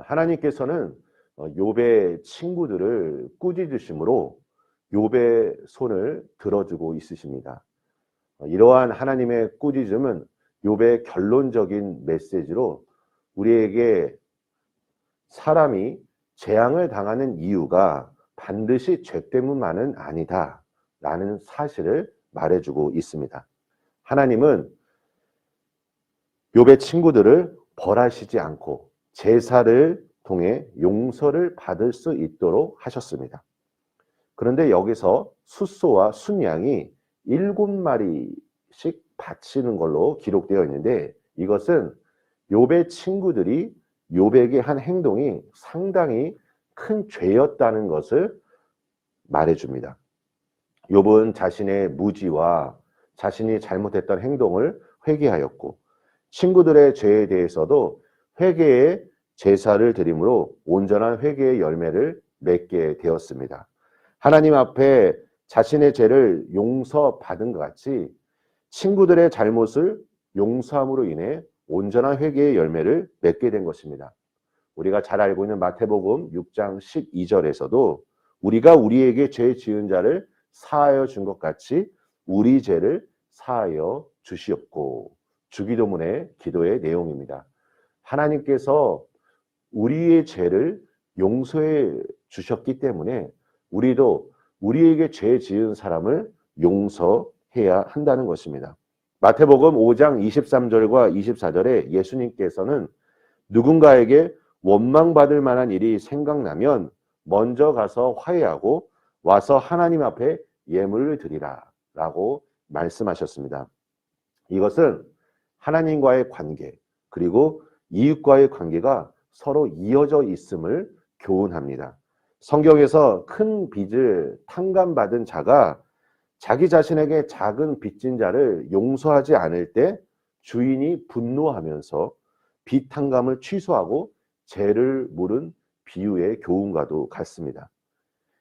하나님께서는 욥의 친구들을 꾸짖으심으로 욥의 손을 들어주고 있으십니다. 이러한 하나님의 꾸짖음은 욥의 결론적인 메시지로 우리에게 사람이 재앙을 당하는 이유가 반드시 죄 때문만은 아니다라는 사실을 말해주고 있습니다. 하나님은 욥의 친구들을 벌하시지 않고 제사를 통해 용서를 받을 수 있도록 하셨습니다. 그런데 여기서 숫소와 순양이 7마리씩 바치는 걸로 기록되어 있는데, 이것은 욥의 친구들이 욥에게 한 행동이 상당히 큰 죄였다는 것을 말해줍니다. 욥은 자신의 무지와 자신이 잘못했던 행동을 회개하였고, 친구들의 죄에 대해서도 회개의 제사를 드림으로 온전한 회개의 열매를 맺게 되었습니다. 하나님 앞에 자신의 죄를 용서받은 것 같이 친구들의 잘못을 용서함으로 인해 온전한 회개의 열매를 맺게 된 것입니다. 우리가 잘 알고 있는 마태복음 6장 12절에서도 우리가 우리에게 죄 지은 자를 사하여 준 것 같이 우리 죄를 사하여 주시옵고, 주기도문의 기도의 내용입니다. 하나님께서 우리의 죄를 용서해 주셨기 때문에 우리도 우리에게 죄 지은 사람을 용서해야 한다는 것입니다. 마태복음 5장 23절과 24절에 예수님께서는 누군가에게 원망받을 만한 일이 생각나면 먼저 가서 화해하고 와서 하나님 앞에 예물을 드리라 라고 말씀하셨습니다. 이것은 하나님과의 관계, 그리고 이웃과의 관계가 서로 이어져 있음을 교훈합니다. 성경에서 큰 빚을 탕감받은 자가 자기 자신에게 작은 빚진 자를 용서하지 않을 때 주인이 분노하면서 빚 탕감을 취소하고 죄를 물은 비유의 교훈과도 같습니다.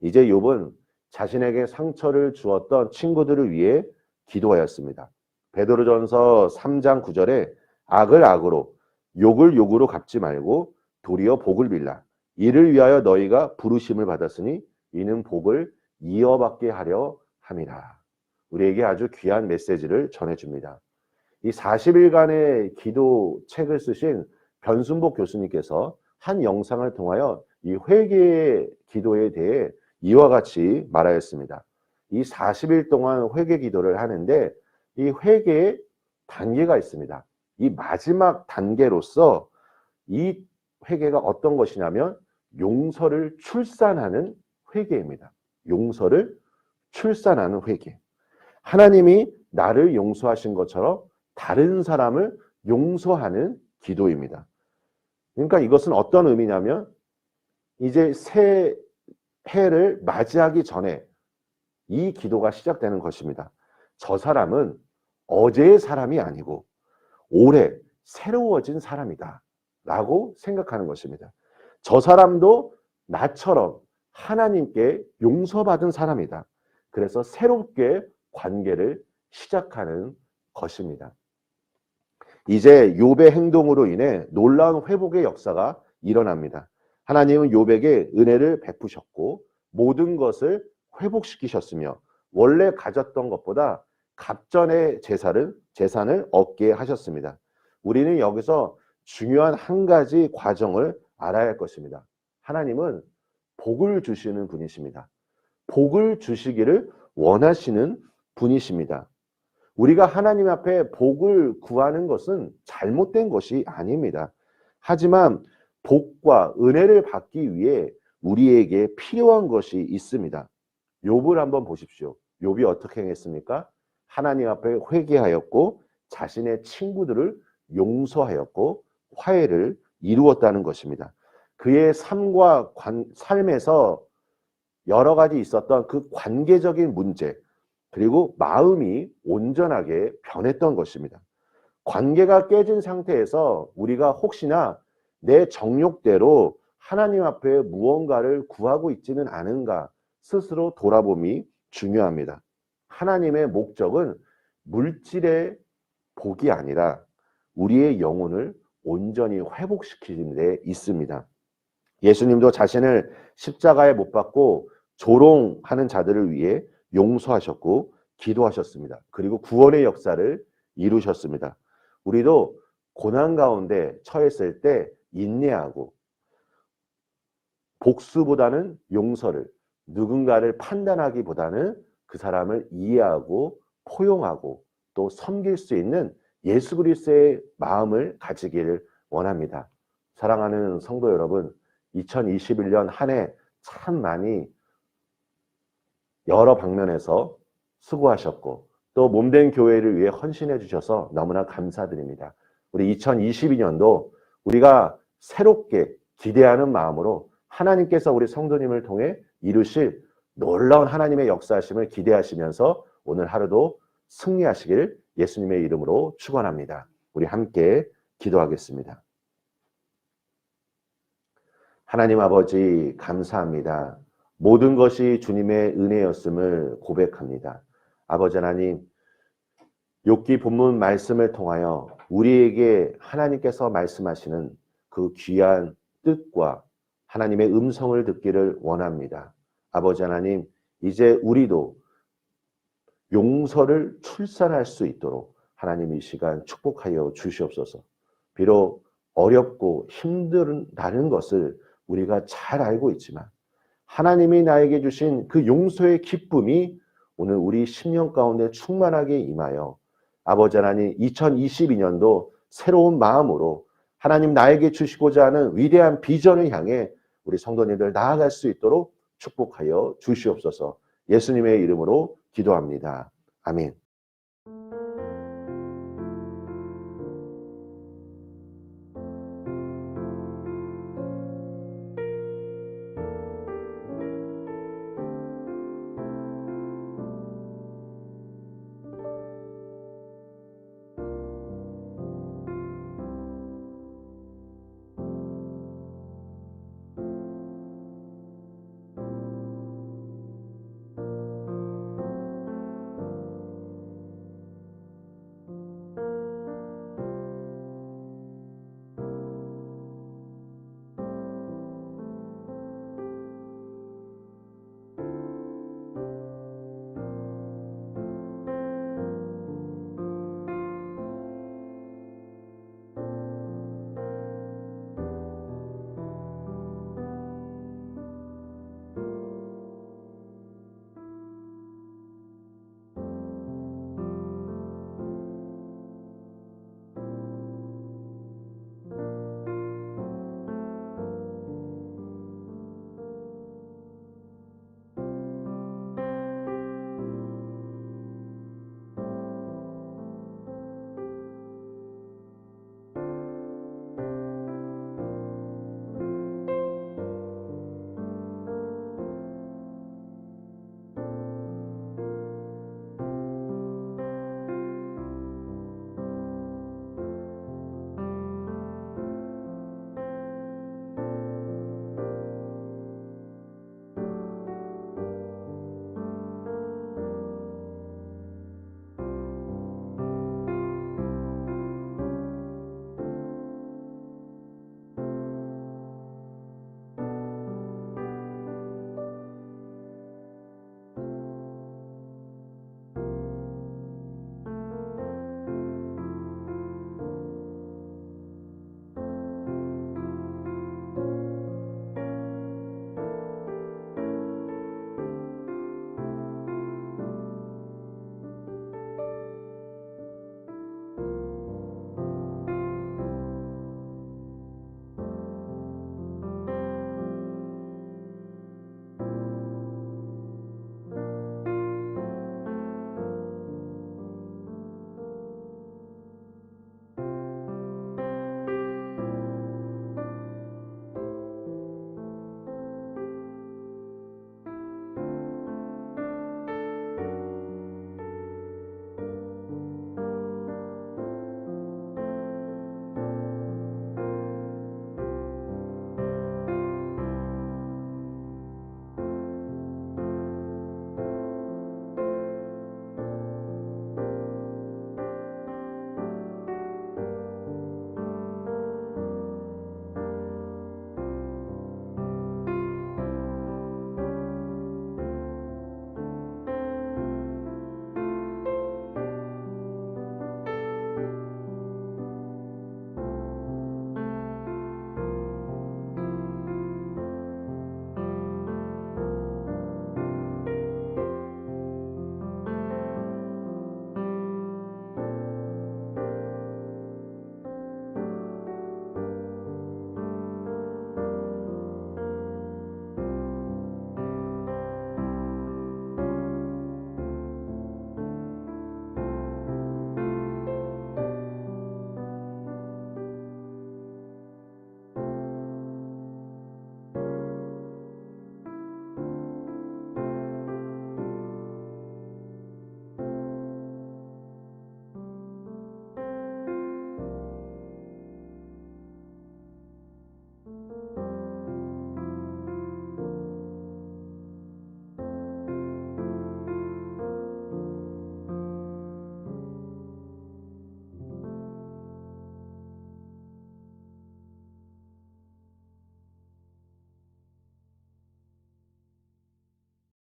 이제 욥은 자신에게 상처를 주었던 친구들을 위해 기도하였습니다. 베드로전서 3장 9절에 악을 악으로 욕을 욕으로 갚지 말고 도리어 복을 빌라. 이를 위하여 너희가 부르심을 받았으니 이는 복을 이어받게 하려 함이라. 우리에게 아주 귀한 메시지를 전해줍니다. 이 40일간의 기도 책을 쓰신 변순복 교수님께서 한 영상을 통하여 이 회개의 기도에 대해 이와 같이 말하였습니다. 이 40일 동안 회개 기도를 하는데 이 회개에 단계가 있습니다. 이 마지막 단계로서 이 회개가 어떤 것이냐면 용서를 출산하는 회개입니다. 용서를 출산하는 회개. 하나님이 나를 용서하신 것처럼 다른 사람을 용서하는 기도입니다. 그러니까 이것은 어떤 의미냐면 이제 새 해를 맞이하기 전에 이 기도가 시작되는 것입니다. 저 사람은 어제의 사람이 아니고 올해 새로워진 사람이다 라고 생각하는 것입니다. 저 사람도 나처럼 하나님께 용서받은 사람이다. 그래서 새롭게 관계를 시작하는 것입니다. 이제 욥의 행동으로 인해 놀라운 회복의 역사가 일어납니다. 하나님은 욥에게 은혜를 베푸셨고 모든 것을 회복시키셨으며 원래 가졌던 것보다 갑전의 재산을 얻게 하셨습니다. 우리는 여기서 중요한 한 가지 과정을 알아야 할 것입니다. 하나님은 복을 주시는 분이십니다. 복을 주시기를 원하시는 분이십니다. 우리가 하나님 앞에 복을 구하는 것은 잘못된 것이 아닙니다. 하지만 복과 은혜를 받기 위해 우리에게 필요한 것이 있습니다. 욥을 한번 보십시오. 욥이 어떻게 행했습니까? 하나님 앞에 회개하였고 자신의 친구들을 용서하였고 화해를 이루었다는 것입니다. 그의 삶에서 여러 가지 있었던 그 관계적인 문제, 그리고 마음이 온전하게 변했던 것입니다. 관계가 깨진 상태에서 우리가 혹시나 내 정욕대로 하나님 앞에 무언가를 구하고 있지는 않은가 스스로 돌아봄이 중요합니다. 하나님의 목적은 물질의 복이 아니라 우리의 영혼을 온전히 회복시키는 데 있습니다. 예수님도 자신을 십자가에 못 박고 조롱하는 자들을 위해 용서하셨고 기도하셨습니다. 그리고 구원의 역사를 이루셨습니다. 우리도 고난 가운데 처했을 때 인내하고 복수보다는 용서를, 누군가를 판단하기보다는 그 사람을 이해하고 포용하고 또 섬길 수 있는 예수 그리스도의 마음을 가지기를 원합니다. 사랑하는 성도 여러분, 2021년 한 해 참 많이 여러 방면에서 수고하셨고 또 몸된 교회를 위해 헌신해 주셔서 너무나 감사드립니다. 우리 2022년도 우리가 새롭게 기대하는 마음으로 하나님께서 우리 성도님을 통해 이루실 놀라운 하나님의 역사하심을 기대하시면서 오늘 하루도 승리하시길 예수님의 이름으로 축원합니다. 우리 함께 기도하겠습니다. 하나님 아버지 감사합니다. 모든 것이 주님의 은혜였음을 고백합니다. 아버지 하나님, 욥기 본문 말씀을 통하여 우리에게 하나님께서 말씀하시는 그 귀한 뜻과 하나님의 음성을 듣기를 원합니다. 아버지 하나님, 이제 우리도 용서를 출산할 수 있도록 하나님 이 시간 축복하여 주시옵소서. 비록 어렵고 힘들다는 것을 우리가 잘 알고 있지만 하나님이 나에게 주신 그 용서의 기쁨이 오늘 우리 심령 가운데 충만하게 임하여 아버지 하나님 2022년도 새로운 마음으로 하나님 나에게 주시고자 하는 위대한 비전을 향해 우리 성도님들 나아갈 수 있도록 축복하여 주시옵소서. 예수님의 이름으로 기도합니다. 아멘.